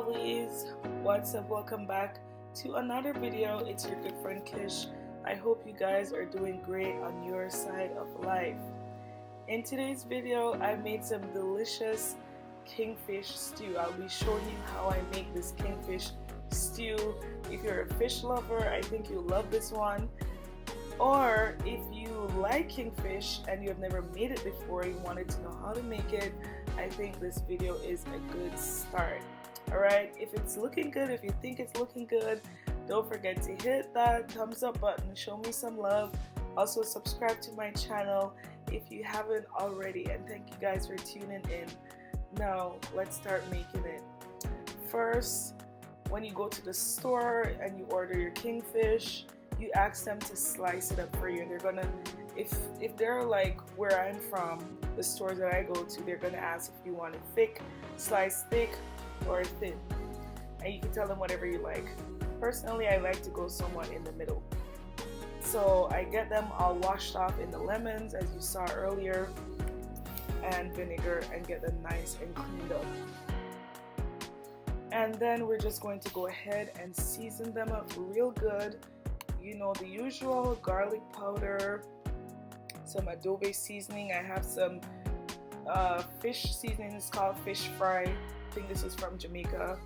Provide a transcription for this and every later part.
lovelies, what's up? Welcome back to another video. It's your good friend Kish. I hope you guys are doing great on your side of life. In today's video, I made some delicious kingfish stew. I'll be showing you how I make this kingfish stew. If you're a fish lover, I think you'll love this one. Or if you like kingfish and you have never made it before, you wanted to know how to make it, I think this video is a good start. Alright, if it's looking good, if you think it's looking good, don't forget to hit that thumbs up button, show me some love. Also subscribe to my channel if you haven't already, and thank you guys for tuning in. Now let's start making it. First, when you go to the store and you order your kingfish, you ask them to slice it up for you, and they're gonna, if they're like where I'm from, the stores that I go to, they're gonna ask if you want it thick, sliced thick, or thin, and you can tell them whatever you like. Personally, I like to go somewhat in the middle. So I get them all washed off in the lemons, as you saw earlier, and vinegar, and get them nice and cleaned up. And then we're just going to go ahead and season them up real good. You know, the usual garlic powder, some adobe seasoning. I have some fish seasoning. It's called fish fry. I think this is from Jamaica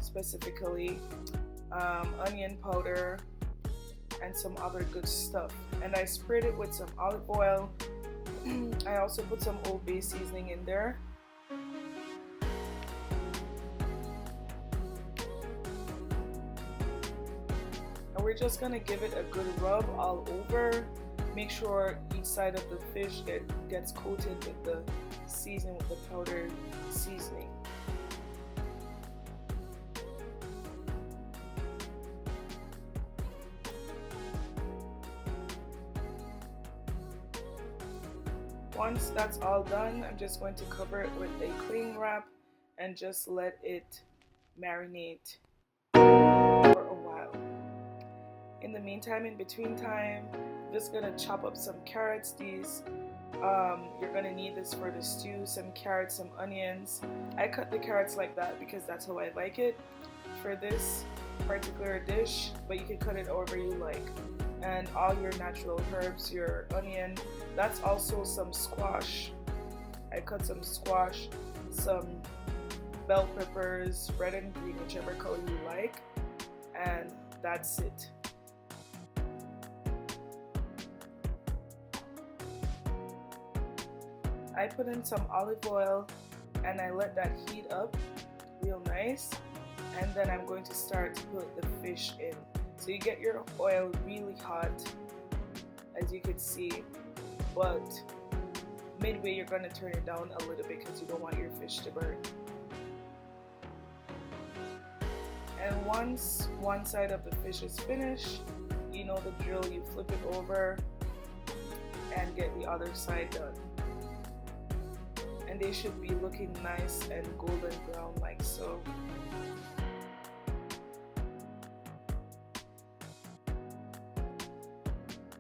specifically. Onion powder and some other good stuff. And I sprayed it with some olive oil. I also put some Old Bay seasoning in there. We're just gonna give it a good rub all over. Make sure each side of the fish gets coated with the seasoning, with the powdered seasoning. Once that's all done, I'm just going to cover it with a cling wrap and just let it marinate for a while. In the meantime, in between time, I'm just gonna chop up some carrots. These you're gonna need this for the stew. Some carrots, some onions. I cut the carrots like that because that's how I like it for this particular dish, but you can cut it however you like. And all your natural herbs, your onion. That's also some squash. I cut some squash, some bell peppers, red and green, whichever color you like, and that's it. I put in some olive oil and I let that heat up real nice, and then I'm going to start to put the fish in. So you get your oil really hot, as you can see, but midway you're going to turn it down a little bit because you don't want your fish to burn. And once one side of the fish is finished, you know the drill, you flip it over and get the other side done. And they should be looking nice and golden brown like so.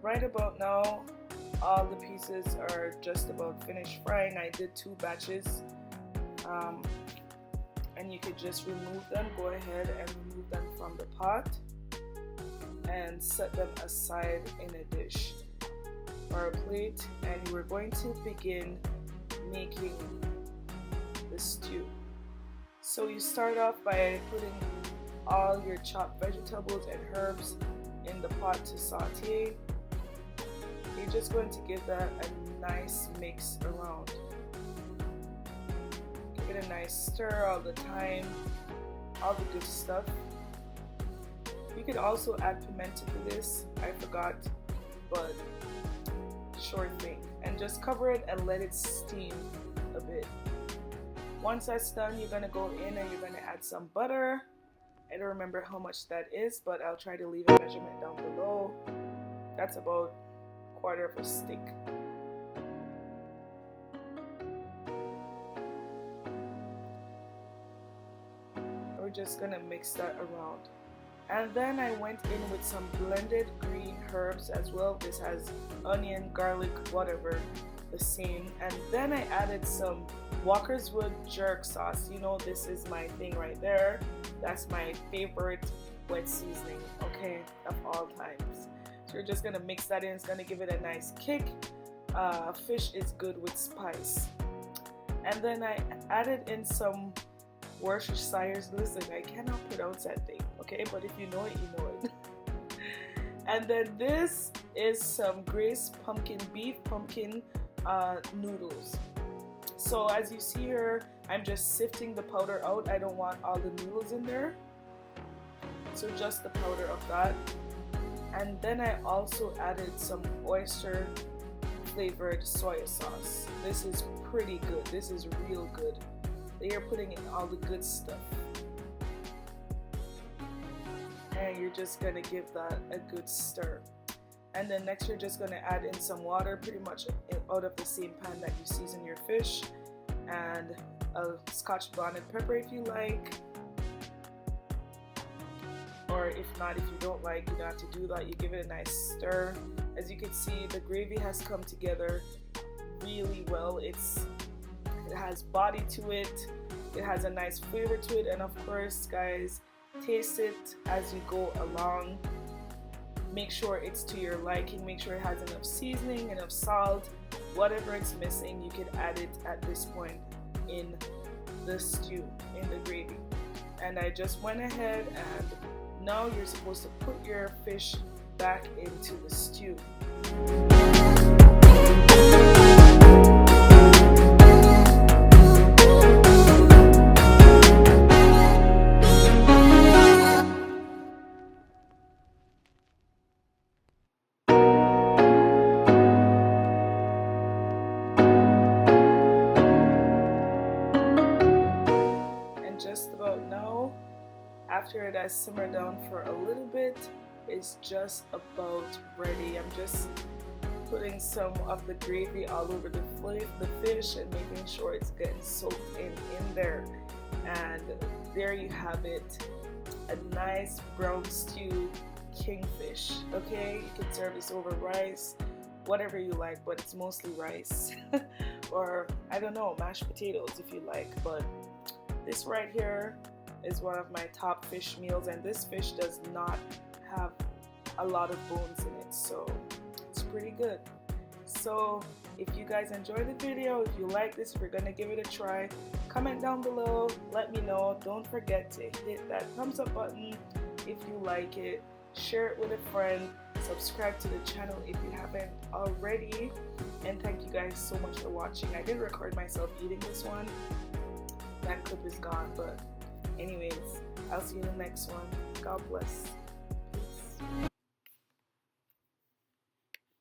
Right about now, all the pieces are just about finished frying. I did 2 batches, and you could just remove them. Go ahead and remove them from the pot and set them aside in a dish or a plate, and we're going to begin making the stew. So you start off by putting all your chopped vegetables and herbs in the pot to saute. You're just going to give that a nice mix around. Give it a nice stir all the time, all the good stuff. You could also add pimento to this, I forgot, but sure thing. And just cover it and let it steam a bit. Once that's done, you're gonna go in and you're gonna add some butter. I don't remember how much that is, but I'll try to leave a measurement down below. That's about 1/4 of a stick. We're just gonna mix that around. And then I went in with some blended green herbs as well. This has onion, garlic, whatever the same. And then I added some Walker's Wood jerk sauce. You know, this is my thing right there. That's my favorite wet seasoning, okay, of all times. So we're just gonna mix that in. It's gonna give it a nice kick. Fish is good with spice. And then I added in some Worcestershire. Listen, I cannot pronounce that thing, okay, but if you know it, you know it. And then this is some Grace beef pumpkin noodles. So as you see here, I'm just sifting the powder out. I don't want all the noodles in there, so just the powder of that. And then I also added some oyster flavored soy sauce. This is pretty good. This is real good. They are putting in all the good stuff. And you're just gonna give that a good stir. And then next you're just gonna add in some water, pretty much out of the same pan that you season your fish, and a Scotch bonnet pepper if you like, or if not, if you don't like, you don't have to do that. You give it a nice stir. As you can see, the gravy has come together really well. It has body to it, it has a nice flavor to it, and of course guys, taste it as you go along. Make sure it's to your liking, make sure it has enough seasoning, enough salt. Whatever it's missing, you can add it at this point in the stew, in the gravy. And I just went ahead, and now you're supposed to put your fish back into the stew. Just about now, after it has simmered down for a little bit, it's just about ready. I'm just putting some of the gravy all over the fish and making sure it's getting soaked in there. And there you have it, a nice brown stew kingfish. Okay, you can serve this over rice, whatever you like, but it's mostly rice or I don't know, mashed potatoes if you like. But this right here is one of my top fish meals, and this fish does not have a lot of bones in it, so it's pretty good. So if you guys enjoyed the video, if you like this, if you're gonna give it a try, comment down below, let me know. Don't forget to hit that thumbs up button if you like it, share it with a friend, subscribe to the channel if you haven't already, and thank you guys so much for watching. I did record myself eating this one. That clip is gone, but anyways, I'll see you in the next one. God bless.